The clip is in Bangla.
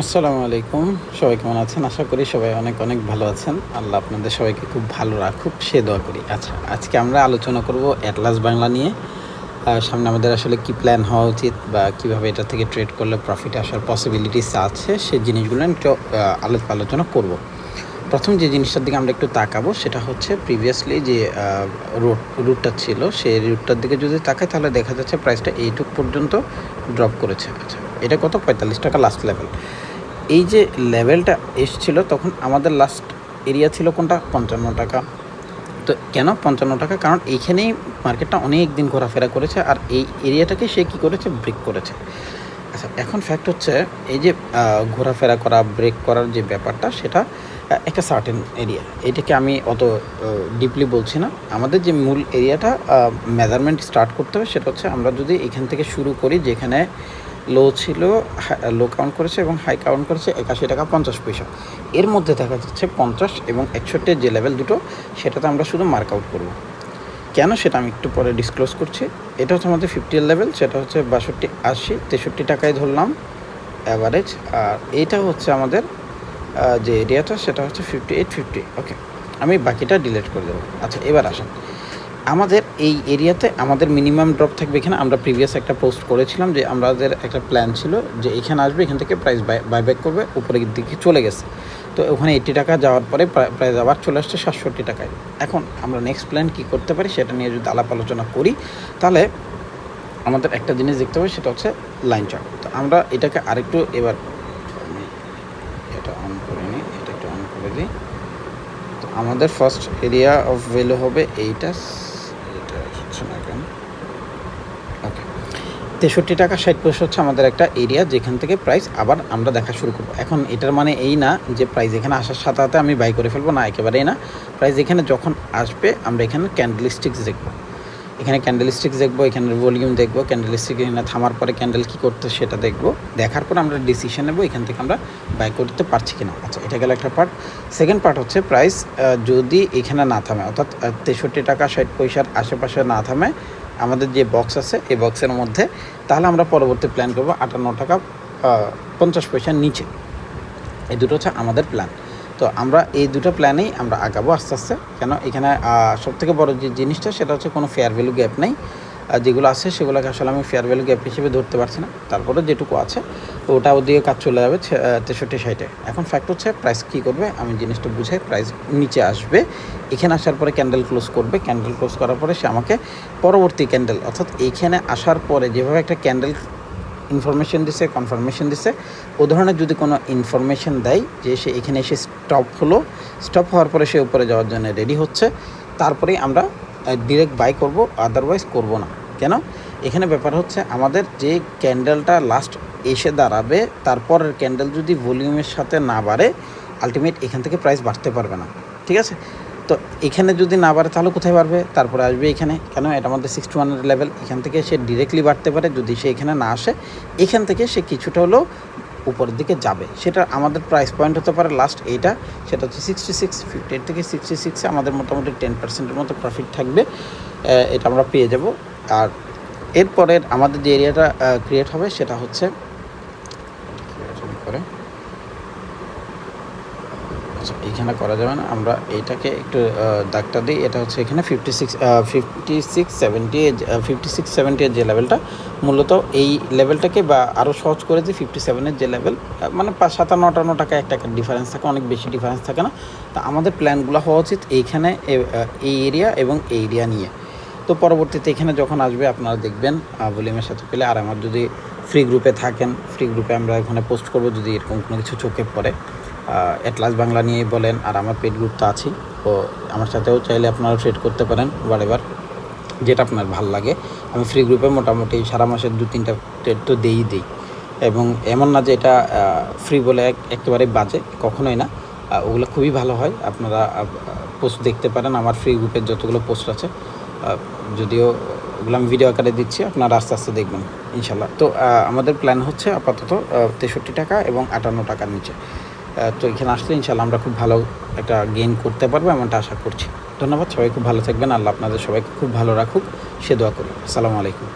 আসসালামু আলাইকুম। সবাই কেমন আছেন? আশা করি সবাই অনেক, অনেক ভালো আছেন। আল্লাহ আপনাদের সবাইকে খুব ভালো রাখুক সে দোয়া করি। আচ্ছা, আজকে আমরা আলোচনা করব এটলাস বাংলা নিয়ে। সামনে আমাদের আসলে কি প্ল্যান হওয়া উচিত বা কিভাবে এটা থেকে ট্রেড করলে প্রফিট আসার পসিবিলিটিস আছে সেই জিনিসগুলো একটু আলোচনা করব। প্রথম যে জিনিসটার দিকে আমরা একটু তাকাবো সেটা হচ্ছে প্রিভিয়াসলি যে রুটটা ছিল সেই রুটটার দিকে যদি তাকাই তাহলে দেখা যাচ্ছে প্রাইসটা এইটুক পর্যন্ত ড্রপ করেছে। আচ্ছা, এটা কত? 45 টাকা লাস্ট লেভেল। এই যে লেভেলটা এসছিল তখন আমাদের লাস্ট এরিয়া ছিল কোনটা? 55 টাকা। তো কেন 55 টাকা? কারণ এইখানেই মার্কেটটা অনেক দিন ঘোরাফেরা করেছে আর এই এরিয়াটাকে সে কী করেছে? ব্রেক করেছে। আচ্ছা, এখন ফ্যাক্ট হচ্ছে এই যে ঘোরাফেরা করা, ব্রেক করার যে ব্যাপারটা সেটা একটা সার্টেন এরিয়া। এটাকে আমি অত ডিপলি বলছি না। আমাদের যে মূল এরিয়াটা মেজারমেন্ট স্টার্ট করতে হবে সেটা হচ্ছে আমরা যদি এখান থেকে শুরু করি, যেখানে লো ছিল, লো কাউন্ট করেছে এবং হাই কাউন্ট করেছে 81 টাকা 50 পয়সা। এর মধ্যে দেখা যাচ্ছে 50 এবং 61 যে লেভেল দুটো সেটাতে আমরা শুধু মার্ক আউট করব। কেন সেটা আমি একটু পরে ডিসক্লোজ করছি। এটা হচ্ছে আমাদের 50 এর লেভেল, সেটা হচ্ছে 62, 80, 63 টাকায় ধরলাম অ্যাভারেজ। আর এইটা হচ্ছে আমাদের যে এরিয়াটা সেটা হচ্ছে 58, 50। ওকে, আমি বাকিটা ডিলিট করে দেবো। আচ্ছা, এবার আসেন আমাদের এই এরিয়াতে আমাদের মিনিমাম ড্রপ থাকবে এখানে। আমরা প্রিভিয়াস একটা পোস্ট করেছিলাম যে আমাদের একটা প্ল্যান ছিল যে এখানে আসবে, এখান থেকে প্রাইস বাইব্যাক করবে, উপরের দিকে চলে গেছে। তো ওখানে 80 টাকা যাওয়ার পরে প্রাইস আবার চলে আসছে 67 টাকায়। এখন আমরা নেক্সট প্ল্যান কী করতে পারি সেটা নিয়ে যদি আলাপ আলোচনা করি তাহলে আমাদের একটা জিনিস দেখতে হবে সেটা হচ্ছে লাইন চার্ট। তো আমরা এটাকে আরেকটু এবার আমি এটা অন করে নিই, এটা একটু অন করে দিই। তো আমাদের ফার্স্ট এরিয়া অফ ভ্যালু হবে এইটা, ওকে, 63 টাকা 60 পয়সা হচ্ছে আমাদের একটা এরিয়া যেখান থেকে প্রাইস আবার আমরা দেখা শুরু করবো। এখন এটার মানে এই না যে প্রাইস এখানে আসার সাথে সাথে আমি বাই করে ফেলবো, না, একেবারেই না। প্রাইস এখানে যখন আসবে আমরা এখানে ক্যান্ডেলস্টিক্স দেখবো, এখানে ক্যান্ডেলস্টিক্স দেখবো, এখানে ভলিউম দেখবো, ক্যান্ডেলস্টিক এখানে থামার পরে ক্যান্ডেল কী করতে সেটা দেখবো। দেখার পর আমরা ডিসিশন নেবো এখান থেকে আমরা বাই করতে পারছি কিনা। আচ্ছা, এটা গেল একটা পার্ট। সেকেন্ড পার্ট হচ্ছে প্রাইস যদি এখানে না থামে, অর্থাৎ 63 টাকা 60 পয়সার আশেপাশে না থামে আমাদের যে বক্স আছে এই বক্সের মধ্যে, তাহলে আমরা পরবর্তী প্ল্যান করবো 58 টাকা 50 পয়সার নিচে। এই দুটো হচ্ছে আমাদের প্ল্যান। তো আমরা এই দুটো প্ল্যানেই আমরা আগাবো আস্তে আস্তে। কেন এখানে সবথেকে বড় যে জিনিসটা সেটা হচ্ছে কোনো ফেয়ার ভ্যালু গ্যাপ নেই। যেগুলো আছে সেগুলোকে আসলে আমি ফেয়ার ভ্যালু গ্যাপ হিসেবে ধরতে পারছি না। তারপরে যেটুকু আছে ওটা ওদিকে কাজ চলে যাবে 63, 60-এ। এখন ফ্যাক্ট হচ্ছে প্রাইস কী করবে আমি জিনিসটা বুঝাই। প্রাইস নিচে আসবে, এখানে আসার পরে ক্যান্ডেল ক্লোজ করবে, ক্যান্ডেল ক্লোজ করার পরে সে আমাকে পরবর্তী ক্যান্ডেল, অর্থাৎ এইখানে আসার পরে যেভাবে একটা ক্যান্ডেল ইনফরমেশন দিছে, কনফার্মেশন দিছে, ও ধরনের যদি কোনো ইনফরমেশন দেয় যে সে এখানে এসে স্টপ হলো, স্টপ হওয়ার পরে সে উপরে যাওয়ার জন্য রেডি হচ্ছে, তারপরেই আমরা ডিরেক্ট বাই করব, আদারওয়াইজ করব না। কেন? এখানে ব্যাপার হচ্ছে আমাদের যে ক্যান্ডেলটা লাস্ট এসে দাঁড়াবে তারপরের ক্যান্ডেল যদি ভলিউমের সাথে না বাড়ে আলটিমেট এখান থেকে প্রাইস বাড়তে পারবে না। ঠিক আছে? তো এখানে যদি না বাড়ে তাহলে কোথায় বাড়বে? তারপরে আসবে এখানে। কেন? এটা আমাদের 61 লেভেল, এখান থেকে সে ডিরেক্টলি বাড়তে পারে। যদি সে এখানে না আসে, এখান থেকে সে কিছুটা হলেও উপরের দিকে যাবে। সেটা আমাদের প্রাইস পয়েন্ট হতে পারে লাস্ট এইটা, সেটা হচ্ছে 66, 58 থেকে 66-এ আমাদের মোটামুটি 10%-এর মতো প্রফিট থাকবে, এটা আমরা পেয়ে যাব। আর এরপরের আমাদের যে এরিয়াটা ক্রিয়েট হবে সেটা হচ্ছে করে, আচ্ছা এইখানে করা যাবে না, আমরা এইটাকে একটু দাগটা দিই। এটা হচ্ছে এখানে 56, 70-এর যে লেভেলটা, মূলত এই লেভেলটাকে বা আরও সহজ করে দিই 57-এর যে লেভেল, মানে 57-58 টাকা এক টাকার ডিফারেন্স থাকে, অনেক বেশি ডিফারেন্স থাকে না। তো আমাদের প্ল্যানগুলো হওয়া উচিত এইখানে এই এরিয়া এবং এই এরিয়া নিয়ে। তো পরবর্তীতে এখানে যখন আসবে আপনারা দেখবেন ভলিউমের সাথে পেলে। আর আমার যদি ফ্রি গ্রুপে থাকেন, ফ্রি গ্রুপে আমরা এখানে পোস্ট করব যদি এরকম কোনো কিছু চোখে পড়ে, এটলাস বাংলা নিয়েই বলেন। আর আমার পেড গ্রুপ তো আছেই, তো আমার সাথেও চাইলে আপনারা ট্রেড করতে পারেন বারেবার, যেটা আপনার ভালো লাগে। আমি ফ্রি গ্রুপে মোটামুটি সারা মাসের 2-3টা ট্রেড তো দিই। এবং এমন না যে এটা ফ্রি বলে একেবারেই বাজে, কখনোই না। ওগুলো খুবই ভালো হয়। আপনারা পোস্ট দেখতে পারেন আমার ফ্রি গ্রুপের যতগুলো পোস্ট আছে, যদিও ওগুলো আমি ভিডিও আকারে দিচ্ছি, আপনারা আস্তে আস্তে দেখবেন ইনশাল্লাহ। তো আমাদের প্ল্যান হচ্ছে আপাতত 63 টাকা এবং 58 টাকার নিচে। তো এখানে আসলে ইনশাল্লাহ আমরা খুব ভালো একটা গেইন করতে পারবো এমনটা আশা করছি। ধন্যবাদ, সবাই খুব ভালো থাকবেন। আল্লাহ আপনাদের সবাইকে খুব ভালো রাখুক সে দোয়া করি। আসসালামু আলাইকুম।